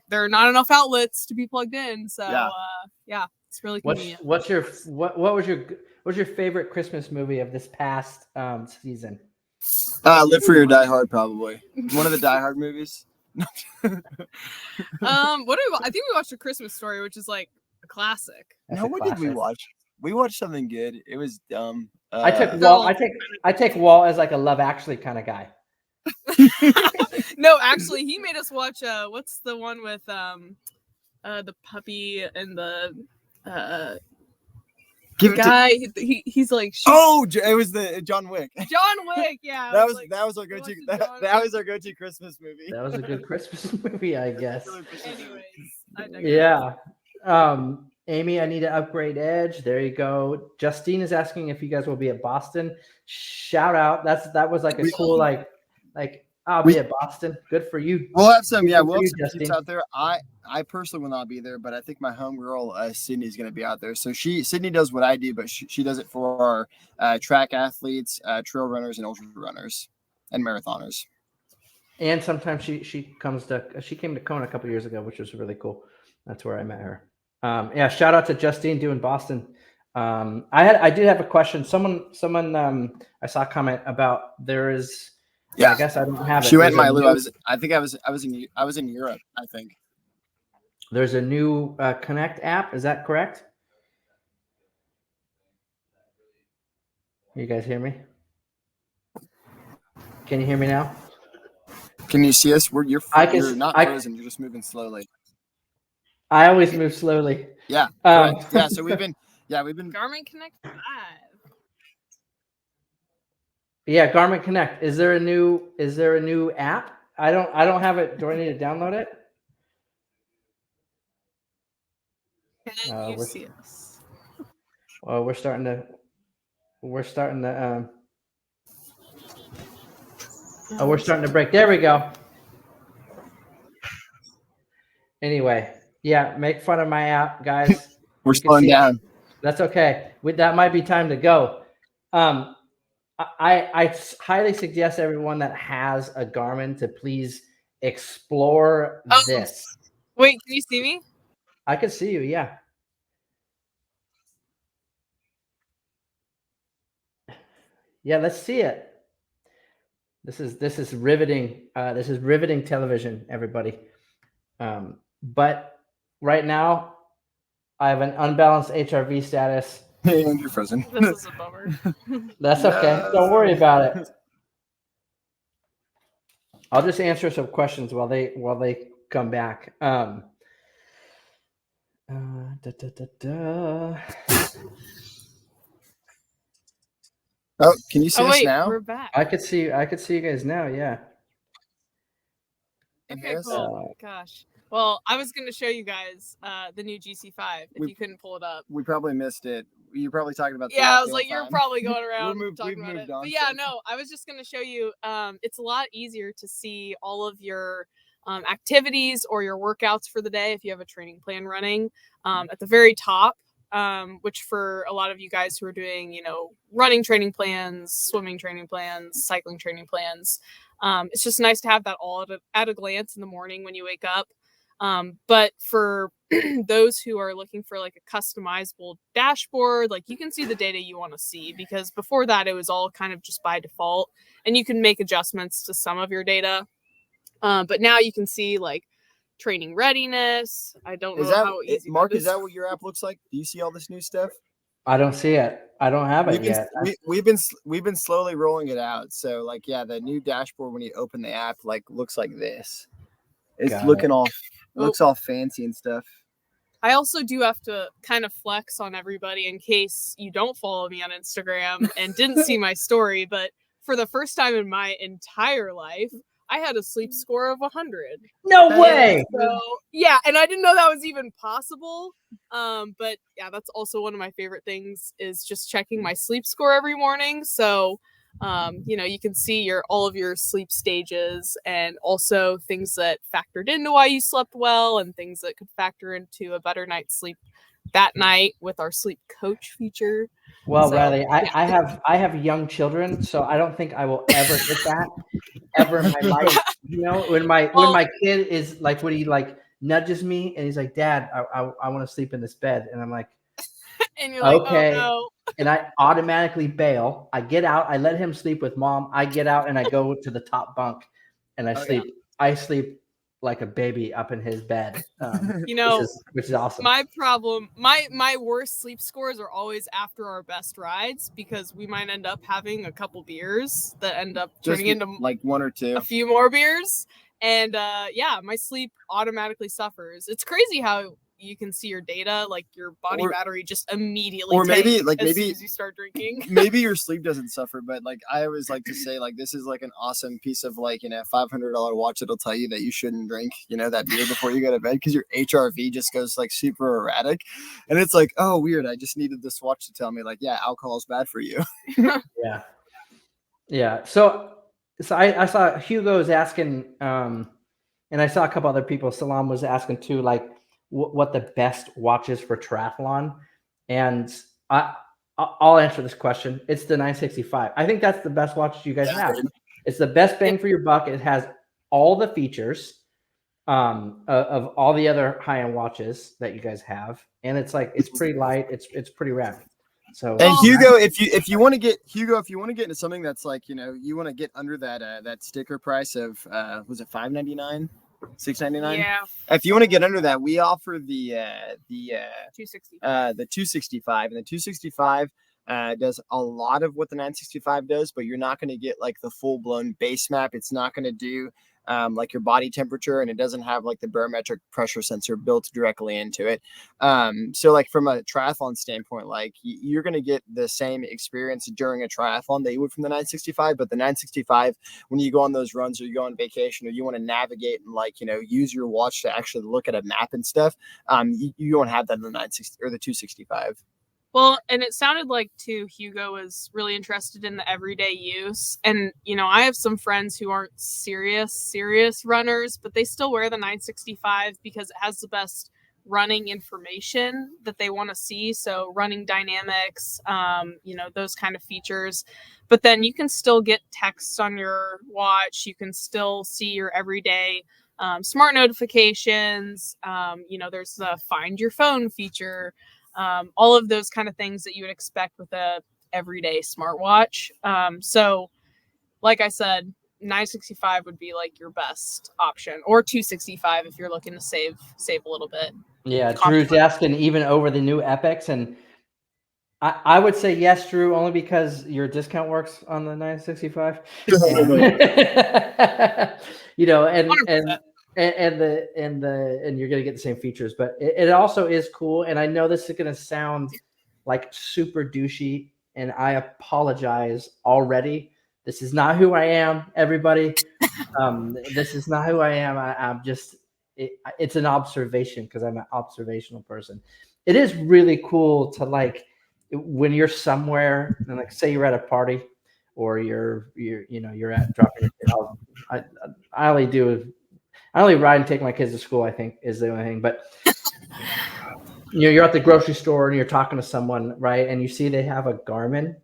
there are not enough outlets to be plugged in. So it's really convenient. What was your favorite Christmas movie of this past season? Live Free or Die Hard, probably one of the Die Hard movies. I think we watched A Christmas Story, which is like a classic. What did we watch? We watched something good. It was dumb. I took Walt. I take Walt as like a Love Actually kind of guy. No, actually, he made us watch. What's the one with the puppy and the guy? He's like. It was the John Wick. John Wick, yeah. that was our go-to. That was our go-to Christmas movie. That was a good Christmas movie, I guess. Anyways, yeah. Amy, I need to upgrade Edge. There you go. Justine is asking if you guys will be at Boston. Shout out. That was like a cool like I'll be at Boston. Good for you. We'll have some kids out there. I personally will not be there, but I think my homegirl Sydney is going to be out there. So Sydney does what I do, but she does it for our track athletes, trail runners, and ultra runners, and marathoners. And sometimes she came to Kona a couple years ago, which was really cool. That's where I met her. Shout out to Justine doing Boston. I did have a question. Someone I saw a comment about there is. Yeah, I guess I don't have it. She went in my loop. I was in Europe, I think. There's a new Connect app. Is that correct? You guys hear me? Can you hear me now? Can you see us? You're not frozen. You're just moving slowly. I always move slowly. Yeah. So we've been Garmin Connect 5. Yeah, Garmin Connect. Is there a new app? I don't have it. Do I need to download it? Can you see us? Well, we're starting to we're starting to break. There we go. Anyway, make fun of my app, guys. We're slowing down. That's okay. That might be time to go. I highly suggest everyone that has a Garmin to please explore this. Wait, can you see me? I can see you, yeah. Yeah, let's see it. This is riveting. This is riveting television, everybody. But right now, I have an unbalanced HRV status. Hey, and you're frozen. This is a bummer. That's okay. Don't worry about it. I'll just answer some questions while they come back. Da, da, da, da. Oh, can you see Oh us wait, now? we're back. I could see you guys now. Yeah. Okay, cool. Gosh. Well, I was going to show you guys the new GC5 if you couldn't pull it up. We probably missed it. You're probably talking about. Yeah, I was like, you're probably going around we've talking about moved it. on But yeah, since. no, I was just going to show you. It's a lot easier to see all of your activities or your workouts for the day if you have a training plan running at the very top. Which for a lot of you guys who are doing, running training plans, swimming training plans, cycling training plans, it's just nice to have that all at a glance in the morning when you wake up. But for those who are looking for like a customizable dashboard, like you can see the data you want to see, because before that it was all kind of just by default, and you can make adjustments to some of your data. But now you can see like training readiness. I don't know how easy. Mark, is that what your app looks like? Do you see all this new stuff? I don't see it. I don't have it yet. We've been slowly rolling it out. So like, yeah, the new dashboard when you open the app like looks like this. It's looks all fancy and stuff. I also do have to kind of flex on everybody in case you don't follow me on Instagram and didn't see my story, but for the first time in my entire life, I had a sleep score of 100. No way! So, yeah, and I didn't know that was even possible. But yeah, that's also one of my favorite things is just checking my sleep score every morning. So, you can see all of your sleep stages, and also things that factored into why you slept well, and things that could factor into a better night's sleep that night with our sleep coach feature. Well, Riley, I have young children, so I don't think I will ever hit that ever in my life. When my kid is like, when he like nudges me and he's like, "Dad, I want to sleep in this bed," and I'm like, and you're like, okay. Oh, no. And I automatically bail. I get out. I let him sleep with mom. I get out and I go to the top bunk, and I sleep. Yeah. I sleep like a baby up in his bed. Which is awesome. My problem, my worst sleep scores are always after our best rides, because we might end up having a couple beers that end up turning into like one or two, a few more beers, and my sleep automatically suffers. It's crazy how you can see your data, like your body battery just immediately, or maybe as soon as you start drinking. Maybe your sleep doesn't suffer, but like I always like to say, like this is like an awesome piece of like $500 watch that'll tell you that you shouldn't drink that beer before you go to bed, because your HRV just goes like super erratic, and it's like, oh weird, I just needed this watch to tell me like, yeah, alcohol is bad for you. Yeah. So I saw Hugo was asking, and I saw a couple other people. Salam was asking too, like what the best watches for triathlon, and I'll answer this question. It's the 965. I think that's the best watch you guys have. It's the best bang for your buck. It has all the features of all the other high-end watches that you guys have, and it's pretty light. It's pretty rad. So, and Hugo, if you want to get into something that's like you want to get under that sticker price of was it $599, $699? Yeah. If you want to get under that, we offer the 265. The 265, and the 265 does a lot of what the 965 does, but you're not going to get like the full blown base map. It's not going to do like your body temperature, and it doesn't have like the barometric pressure sensor built directly into it. So like from a triathlon standpoint, like you're going to get the same experience during a triathlon that you would from the 965, but the 965, when you go on those runs or you go on vacation or you want to navigate and like, use your watch to actually look at a map and stuff, you don't have that in the 960 or the 265. Well, and it sounded like, too, Hugo was really interested in the everyday use. And, I have some friends who aren't serious runners, but they still wear the 965 because it has the best running information that they want to see. So running dynamics, those kind of features. But then you can still get texts on your watch. You can still see your everyday smart notifications. There's the find your phone feature. All of those kind of things that you would expect with a everyday smartwatch. So like I said, 965 would be like your best option, or 265 if you're looking to save a little bit. Yeah, Drew's asking even over the new Epics, and I would say yes, Drew, only because your discount works on the 965. You know, and you're gonna get the same features, but it also is cool. And I know this is gonna sound like super douchey, and I apologize already. This is not who I am, everybody. This is not who I am. I'm just it's an observation because I'm an observational person. It is really cool to like when you're somewhere and like say you're at a party or you're at dropping your kid. I only ride and take my kids to school, I think is the only thing. But you're at the grocery store and you're talking to someone, right? And you see they have a Garmin.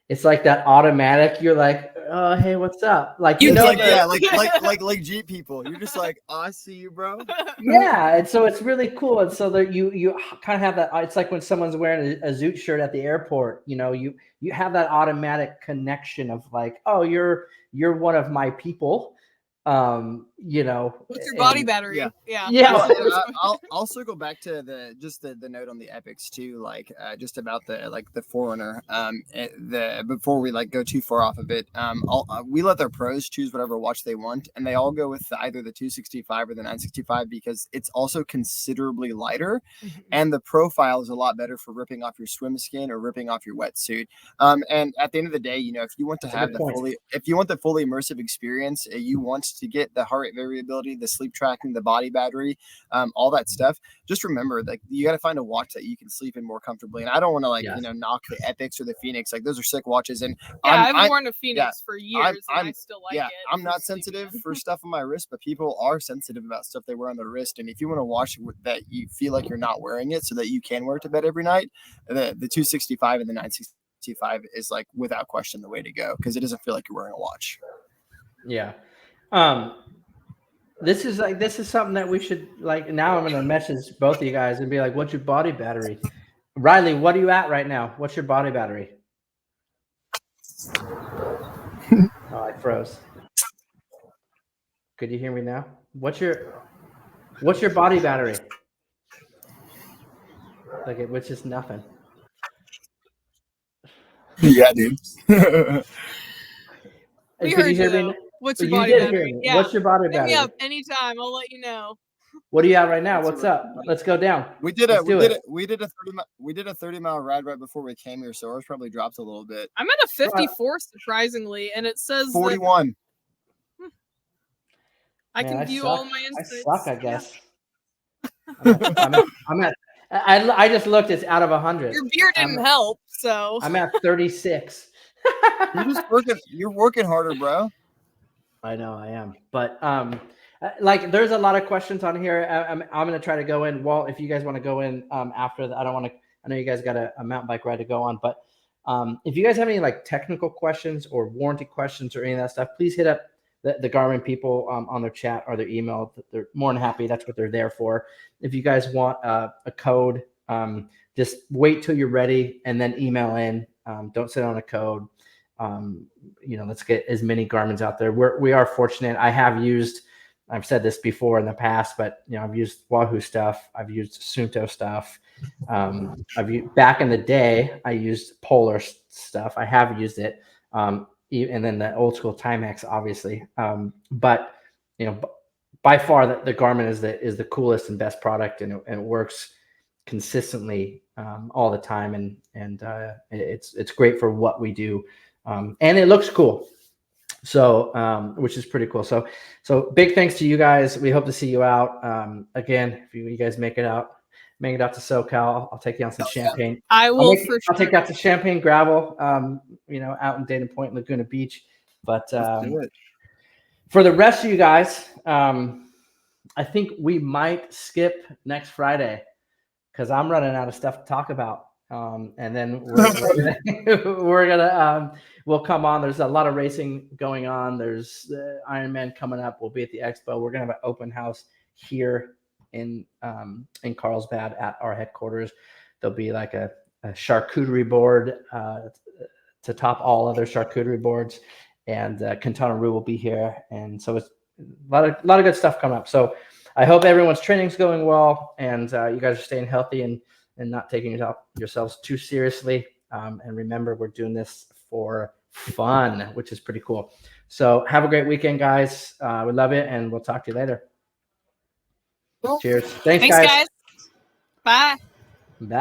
It's like that automatic. You're like, oh, hey, what's up? Like, you know, like Jeep people. You're just like, oh, I see you, bro. Yeah, and so it's really cool. And so that you kind of have that. It's like when someone's wearing a Zoot shirt at the airport. You know, you have that automatic connection of like, oh, you're one of my people. You know, what's your body battery? Yeah. I'll circle back to the note on the Epics too, like just about the Forerunner. Before we like go too far off of it, we let their pros choose whatever watch they want, and they all go with either the 265 or the 965 because it's also considerably lighter, and the profile is a lot better for ripping off your swim skin or ripping off your wetsuit. And at the end of the day, you know, if you want to have the fully immersive experience, you want to get the heart rate variability, the sleep tracking, the body battery, all that stuff. Just remember, like, you got to find a watch that you can sleep in more comfortably. And I don't want to knock the Epics or the Phoenix. Like, those are sick watches. And I've worn a Phoenix for years, and I still like it. I'm not sensitive for stuff on my wrist, but people are sensitive about stuff they wear on their wrist. And if you want to watch that you feel like you're not wearing it so that you can wear it to bed every night, the 265 and the 965 is like without question the way to go because it doesn't feel like you're wearing a watch. Yeah. This is something that we should like. Now I'm going to message both of you guys and be like, what's your body battery? Riley, what are you at right now? What's your body battery? Oh, I froze. Could you hear me now? What's your body battery? Like which is nothing. Yeah, dude. We Could heard you hear you. me? What's your body battery? Yeah. What's your body battery? Hit me up anytime. I'll let you know. What are you at right now? What's up? Let's go down. We did a 30-mile ride right before we came here, so ours probably dropped a little bit. I'm at a 54 surprisingly, and it says 41. I can view all my insights. I suck, I guess. I'm at I just looked. It's out of 100. Your beer didn't help, so I'm at 36. You're working harder, bro. I know I am, but like there's a lot of questions on here. I'm going to try to go in. Walt, if you guys want to go in after that, I don't want to. I know you guys got a mountain bike ride to go on, but if you guys have any like technical questions or warranty questions or any of that stuff, please hit up the Garmin people on their chat or their email. They're more than happy. That's what they're there for. If you guys want a code, just wait till you're ready and then email in. Don't sit on a code. Let's get as many Garmins out there. We are fortunate. I've said this before in the past, but I've used Wahoo stuff. I've used Sunto stuff. Back in the day, I used Polar stuff. I have used it. And then the old school Timex, obviously. But by far the Garmin is the coolest and best product, and it works consistently all the time, and it's great for what we do, and it looks cool. So which is pretty cool. So big thanks to you guys. We hope to see you out. Again, if you guys make it out to SoCal, I'll take you on some champagne. I will for sure. I'll take you out to Champagne Gravel, out in Dana Point, Laguna Beach. But for the rest of you guys, I think we might skip next Friday because I'm running out of stuff to talk about. And then we'll come on. There's a lot of racing going on. There's Ironman coming up. We'll be at the expo. We're going to have an open house here in Carlsbad at our headquarters. There'll be like a charcuterie board to top all other charcuterie boards. and Quintana Roo will be here, and so it's a lot of good stuff coming up. So I hope everyone's training's going well, and you guys are staying healthy and not taking yourselves too seriously. And remember, we're doing this for fun, which is pretty cool. So have a great weekend, guys. We love it, and we'll talk to you later. Cheers. Thanks guys. Bye.